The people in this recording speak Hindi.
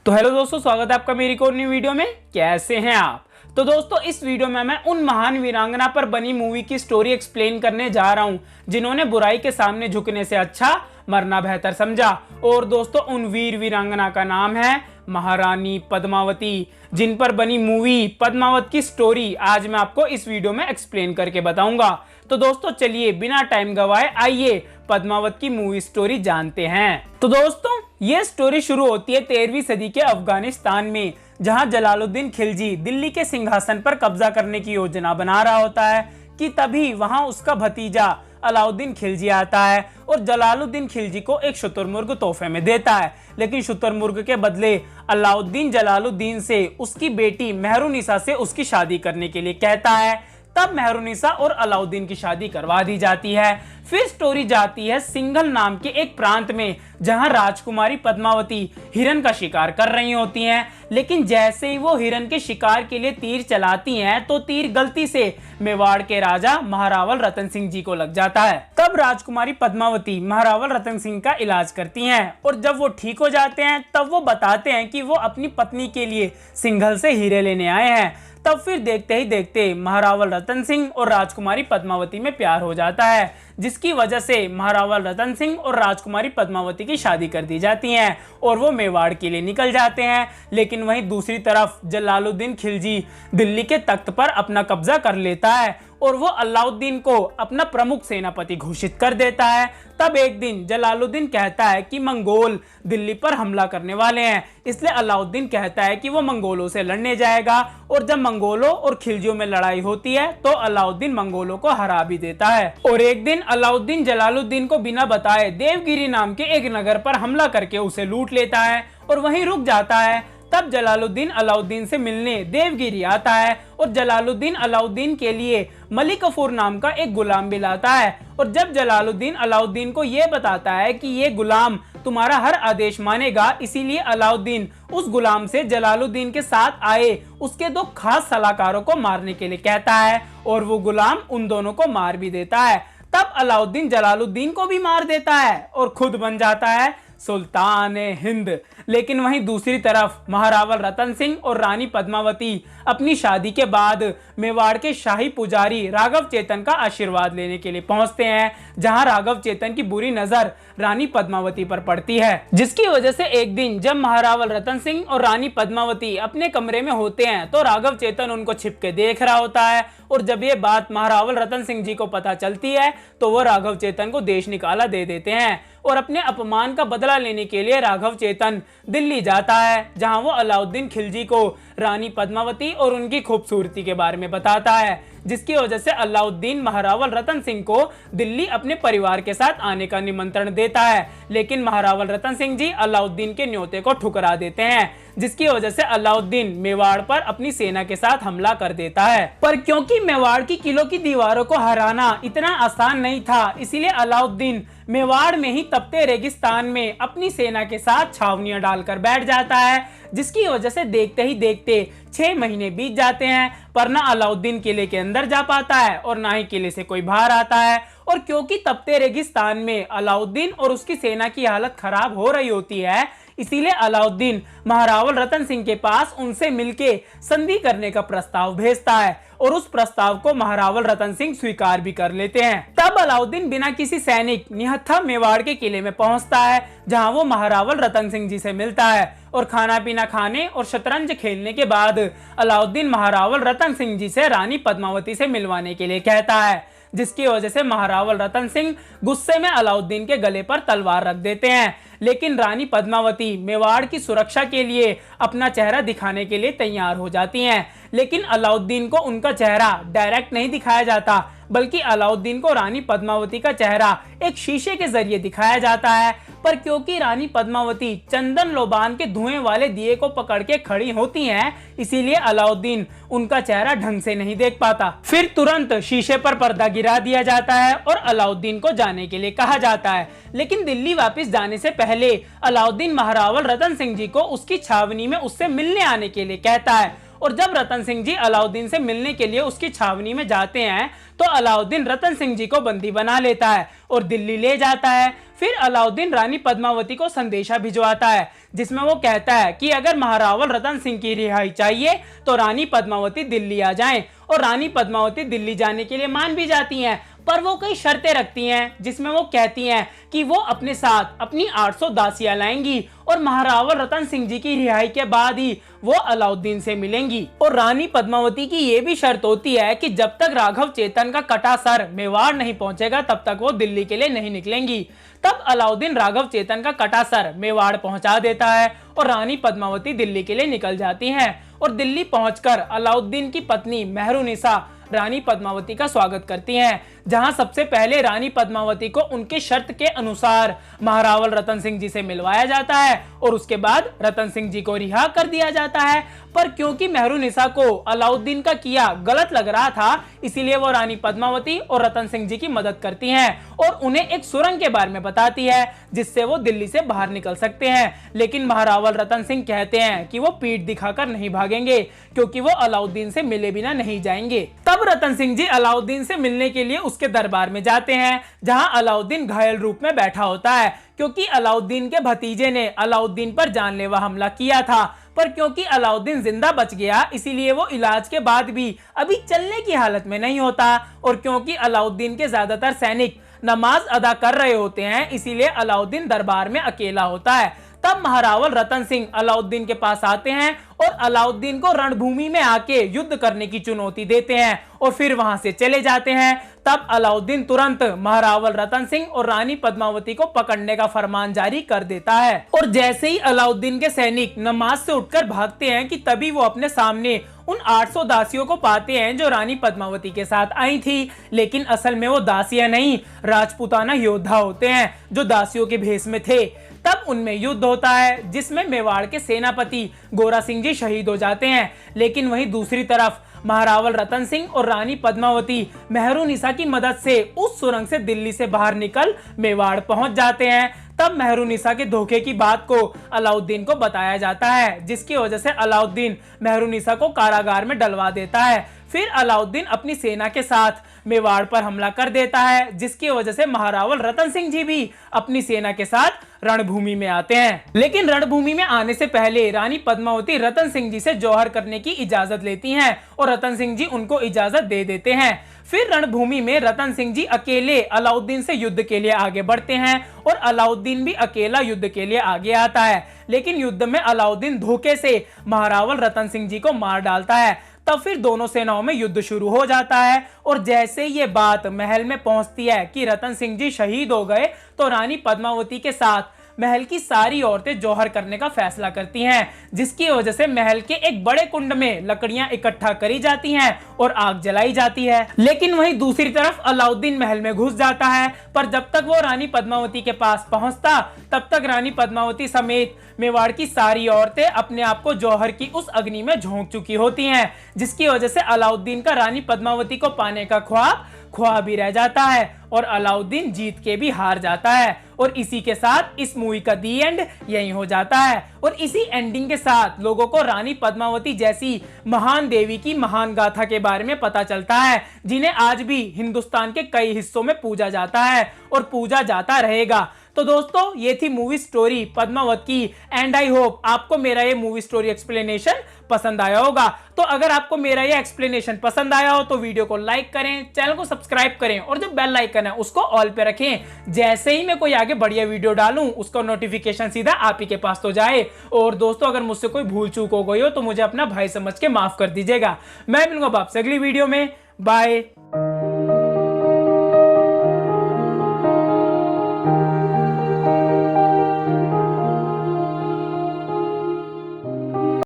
तो हेलो दोस्तों, स्वागत है आपका मेरी एक और न्यू वीडियो में। कैसे हैं आप? तो दोस्तों, इस वीडियो में मैं उन महान वीरांगना पर बनी मूवी की स्टोरी एक्सप्लेन करने जा रहा हूं जिन्होंने बुराई के सामने झुकने से अच्छा मरना बेहतर समझा। और दोस्तों, उन वीर वीरांगना का नाम है महारानी पद्मावती, जिन पर बनी मूवी पद्मावत की स्टोरी आज मैं आपको इस वीडियो में एक्सप्लेन करके बताऊंगा। तो दोस्तों चलिए बिना टाइम गवाए आइए पद्मावत की मूवी स्टोरी जानते हैं। तो दोस्तों, ये स्टोरी शुरू होती है 13वीं सदी के अफगानिस्तान में, जहां जलालुद्दीन खिलजी दिल्ली के सिंहासन पर कब्जा करने की योजना बना रहा होता है कि तभी वहां उसका भतीजा अलाउद्दीन खिलजी आता है और जलालुद्दीन खिलजी को एक शुतुरमुर्ग तोहफे में देता है। लेकिन शुतुरमुर्ग के बदले अलाउद्दीन जलालुद्दीन से उसकी बेटी मेहरुनिसा से उसकी शादी करने के लिए कहता है। तब मेहरुनिसा और अलाउद्दीन की शादी करवा दी जाती है। फिर स्टोरी जाती है सिंघल नाम के एक प्रांत में, जहां राजकुमारी पद्मावती हिरन का शिकार कर रही होती हैं। लेकिन जैसे ही वो हिरन के शिकार के लिए तीर चलाती हैं तो तीर गलती से मेवाड़ के राजा महारावल रतन सिंह जी को लग जाता है। तब राजकुमारी पद्मावती महारावल रतन सिंह का इलाज करती हैं और जब वो ठीक हो जाते हैं तब वो बताते हैं कि वो अपनी पत्नी के लिए सिंघल से हीरे लेने आए हैं। तब फिर देखते ही देखते महारावल रतन सिंह और राजकुमारी पद्मावती में प्यार हो जाता है, जिसकी वजह से महारावल रतन सिंह और राजकुमारी पद्मावती की शादी कर दी जाती है और वो मेवाड़ के लिए निकल जाते हैं। लेकिन वहीं दूसरी तरफ जलालुद्दीन खिलजी दिल्ली के तख्त पर अपना कब्जा कर लेता है और वो अलाउद्दीन को अपना प्रमुख सेनापति घोषित कर देता है। तब एक दिन जलालुद्दीन कहता है कि मंगोल दिल्ली पर हमला करने वाले हैं, इसलिए अलाउद्दीन कहता है कि वो मंगोलों से लड़ने जाएगा। और जब मंगोलों और खिलजियों में लड़ाई होती है तो अलाउद्दीन मंगोलों को हरा भी देता है। और एक दिन अलाउद्दीन जलालुद्दीन को बिना बताए देवगिरी नाम के एक नगर पर हमला करके उसे लूट लेता है और वहीं रुक जाता है। तब जलालुद्दीन अलाउद्दीन से मिलने देवगिरी आता है और जलालुद्दीन अलाउद्दीन के लिए मलिक कफूर नाम का एक गुलाम भी लाता है। और जब जलालुद्दीन अलाउद्दीन को यह बताता है कि ये गुलाम तुम्हारा हर आदेश मानेगा, इसीलिए अलाउद्दीन उस गुलाम से जलालुद्दीन के साथ आए उसके दो खास सलाहकारों को मारने के लिए कहता है और वो गुलाम उन दोनों को मार भी देता है। तब अलाउद्दीन जलालुद्दीन को भी मार देता है और खुद बन जाता है सुल्तान हिंद। लेकिन वहीं दूसरी तरफ महारावल रतन सिंह और रानी पद्मावती अपनी शादी के बाद मेवाड़ के शाही पुजारी राघव चेतन का आशीर्वाद लेने के लिए पहुंचते हैं, जहां राघव चेतन की बुरी नजर रानी पद्मावती पर पड़ती है, जिसकी वजह से एक दिन जब महारावल रतन सिंह और रानी पद्मावती अपने कमरे में होते हैं तो राघव चेतन उनको छिपके देख रहा होता है। और जब ये बात महारावल रतन सिंह जी को पता चलती है तो वो राघव चेतन को देश निकाला दे देते हैं और अपने अपमान का बदला लेने के लिए राघव चेतन दिल्ली जाता है, जहां वो अलाउद्दीन खिलजी को रानी पद्मावती और उनकी खूबसूरती के बारे में बताता है, जिसकी वजह से अलाउद्दीन महारावल रतन सिंह को दिल्ली अपने परिवार के साथ आने का निमंत्रण देता है। लेकिन महारावल रतन सिंह जी अलाउद्दीन के न्योते को ठुकरा देते हैं, जिसकी वजह से अलाउद्दीन मेवाड़ पर अपनी सेना के साथ हमला कर देता है। पर क्योंकि मेवाड़ की किलों की दीवारों को हराना इतना आसान नहीं था, इसीलिए अलाउद्दीन मेवाड़ में ही तपते रेगिस्तान में अपनी सेना के साथ छावनियां डालकर बैठ जाता है, जिसकी वजह से देखते ही देखते 6 महीने बीत जाते हैं। पर ना अलाउद्दीन किले के अंदर जा पाता है और ना ही किले से कोई बाहर आता है। और क्योंकि तपते रेगिस्तान में अलाउद्दीन और उसकी सेना की हालत खराब हो रही होती है, इसीलिए अलाउद्दीन महारावल रतन सिंह के पास उनसे मिलके संधि करने का प्रस्ताव भेजता है और उस प्रस्ताव को महारावल रतन सिंह स्वीकार भी कर लेते हैं। तब अलाउद्दीन बिना किसी सैनिक निहत्था मेवाड़ के किले में पहुंचता है, जहां वो महारावल रतन सिंह जी से मिलता है और खाना पीना खाने और शतरंज खेलने के बाद अलाउद्दीन महारावल रतन सिंह जी से रानी पद्मावती से मिलवाने के लिए कहता है, जिसकी वजह से महारावल रतन सिंह गुस्से में अलाउद्दीन के गले पर तलवार रख देते हैं। लेकिन रानी पद्मावती मेवाड़ की सुरक्षा के लिए अपना चेहरा दिखाने के लिए तैयार हो जाती हैं। लेकिन अलाउद्दीन को उनका चेहरा डायरेक्ट नहीं दिखाया जाता, बल्कि अलाउद्दीन को रानी पद्मावती का चेहरा एक शीशे के जरिए दिखाया जाता है। पर क्योंकि रानी पद्मावती चंदन लोबान के धुएं वाले दिए को पकड़ के खड़ी होती हैं, इसीलिए अलाउद्दीन उनका चेहरा ढंग से नहीं देख पाता। फिर तुरंत शीशे पर पर्दा गिरा दिया जाता है और अलाउद्दीन को जाने के लिए कहा जाता है। लेकिन दिल्ली वापस जाने से पहले अलाउद्दीन महारावल रतन सिंह जी को उसकी छावनी में उससे मिलने आने के लिए कहता है और जब रतन सिंह जी अलाउद्दीन से मिलने के लिए उसकी छावनी में जाते हैं तो अलाउद्दीन रतन सिंह जी को बंदी बना लेता है और दिल्ली ले जाता है। फिर अलाउद्दीन रानी पद्मावती को संदेशा भिजवाता है जिसमें वो कहता है कि अगर महारावल रतन सिंह की रिहाई चाहिए तो रानी पद्मावती दिल्ली आ जाएं। और रानी पद्मावती दिल्ली जाने के लिए मान भी जाती हैं, पर वो कई शर्तें रखती हैं जिसमें वो कहती हैं कि वो अपने साथ अपनी 800 दासियां लाएंगी और महारावल रतन सिंह जी की रिहाई के बाद ही वो अलाउद्दीन से मिलेंगी। और रानी पद्मावती की ये भी शर्त होती है कि जब तक राघव चेतन का कटा सर मेवाड़ नहीं पहुंचेगा तब तक वो दिल्ली के लिए नहीं निकलेंगी। तब अलाउद्दीन राघव चेतन का कटा सर मेवाड़ पहुंचा देता है और रानी पद्मावती दिल्ली के लिए निकल जाती हैं। और दिल्ली पहुंचकर अलाउद्दीन की पत्नी मेहरुनिसा रानी पद्मावती का स्वागत करती हैं, जहां सबसे पहले रानी पद्मावती को उनके शर्त के अनुसार महारावल रतन सिंह जी से मिलवाया जाता है और उसके बाद रतन सिंह जी को रिहा कर दिया जाता है। पर क्योंकि मेहरुनिसा को अलाउद्दीन का किया गलत लग रहा था, इसीलिए वो रानी पद्मावती और रतन सिंह जी की मदद करती हैं और उन्हें एक सुरंग के बारे में बताती है जिससे वो दिल्ली से बाहर निकल सकते हैं। लेकिन महारावल रतन सिंह कहते हैं कि वो पीठ दिखाकर नहीं भागेंगे क्योंकि वो अलाउद्दीन से मिले बिना नहीं जाएंगे। तब रतन सिंह जी अलाउद्दीन से मिलने के लिए उसके दरबार में जाते हैं, जहां अलाउद्दीन घायल रूप में बैठा होता है क्योंकि अलाउद्दीन के भतीजे ने अलाउद्दीन पर जानलेवा हमला किया था। पर क्योंकि अलाउद्दीन जिंदा बच गया इसीलिए वो इलाज के बाद भी अभी चलने की हालत में नहीं होता। और क्योंकि अलाउद्दीन के ज्यादातर सैनिक नमाज अदा कर रहे होते हैं इसीलिए अलाउद्दीन दरबार में अकेला होता है। तब महारावल रतन सिंह अलाउद्दीन के पास आते हैं और अलाउद्दीन को रणभूमि में आके युद्ध करने की चुनौती देते हैं और फिर वहां से चले जाते हैं। तब अलाउद्दीन तुरंत महारावल रतन सिंह और रानी पद्मावती को पकड़ने का फरमान जारी कर देता है। और जैसे ही अलाउद्दीन के सैनिक नमाज से उठकर भागते हैं कि तभी वो अपने सामने उन 800 दासियों को पाते हैं जो रानी पद्मावती के साथ आई थी। लेकिन असल में वो दासियां नहीं, राजपूताना योद्धा होते हैं जो दासियों के भेष में थे। तब उनमें युद्ध होता है जिसमें मेवाड़ के सेनापति गोरा सिंह जी शहीद हो जाते हैं। लेकिन वहीं दूसरी तरफ महारावल रतन सिंह और रानी पद्मावती मेहरुनिसा की मदद से उस सुरंग से दिल्ली से बाहर निकल मेवाड़ पहुंच जाते हैं। तब मेहरुनिसा के धोखे की बात को अलाउद्दीन को बताया जाता है जिसकी वजह से अलाउद्दीन मेहरुनिसा को कारागार में डलवा देता है। फिर अलाउद्दीन अपनी सेना के साथ मेवाड़ पर हमला कर देता है जिसकी वजह से महारावल रतन सिंह जी भी अपनी सेना के साथ रणभूमि में आते हैं। लेकिन रणभूमि में आने से पहले रानी पद्मावती रतन सिंह जी से जौहर करने की इजाजत लेती हैं और रतन सिंह जी उनको इजाजत दे देते हैं। फिर रणभूमि में रतन सिंह जी अकेले अलाउद्दीन से युद्ध के लिए आगे बढ़ते हैं और अलाउद्दीन भी अकेला युद्ध के लिए आगे आता है। लेकिन युद्ध में अलाउद्दीन धोखे से महारावल रतन सिंह जी को मार डालता है। तब फिर दोनों सेनाओं में युद्ध शुरू हो जाता है और जैसे ये बात महल में पहुंचती है कि रतन सिंह जी शहीद हो गए तो रानी पद्मावती के साथ महल की सारी औरतें जौहर करने का फैसला करती हैं, जिसकी वजह से महल के एक बड़े कुंड में लकड़ियां इकट्ठा करी जाती हैं और आग जलाई जाती है। लेकिन वहीं दूसरी तरफ अलाउद्दीन महल में घुस जाता है, पर जब तक वो रानी पद्मावती के पास पहुंचता तब तक रानी पद्मावती समेत मेवाड़ की सारी औरतें अपने आप को जौहर की उस अग्नि में झोंक चुकी होती हैं, जिसकी वजह से अलाउद्दीन का रानी पद्मावती को पाने का ख्वाब भी रह जाता है और अलाउद्दीन जीत के भी हार जाता है। और इसी के साथ इस मूवी का दी एंड यही हो जाता है। और इसी एंडिंग के साथ लोगों को रानी पद्मावती जैसी महान देवी की महान गाथा के बारे में पता चलता है, जिन्हें आज भी हिंदुस्तान के कई हिस्सों में पूजा जाता है और पूजा जाता रहेगा। तो दोस्तों ये थी मूवी स्टोरी पद्मावत की एंड आई होप आपको मेरा ये मूवी स्टोरी एक्सप्लेनेशन पसंद आया होगा। तो अगर आपको मेरा ये एक्सप्लेनेशन पसंद आया हो तो वीडियो को लाइक करें, चैनल को सब्सक्राइब करें और जो बेल आइकन है उसको ऑल पे रखें। जैसे ही मैं कोई आगे बढ़िया वीडियो डालूं उसका नोटिफिकेशन सीधा आप ही के पास तो जाए। और दोस्तों अगर मुझसे कोई भूल चूक हो गई हो तो मुझे अपना भाई समझ के माफ कर दीजिएगा। मैं मिलूंगा आपसे अगली वीडियो में। बाय।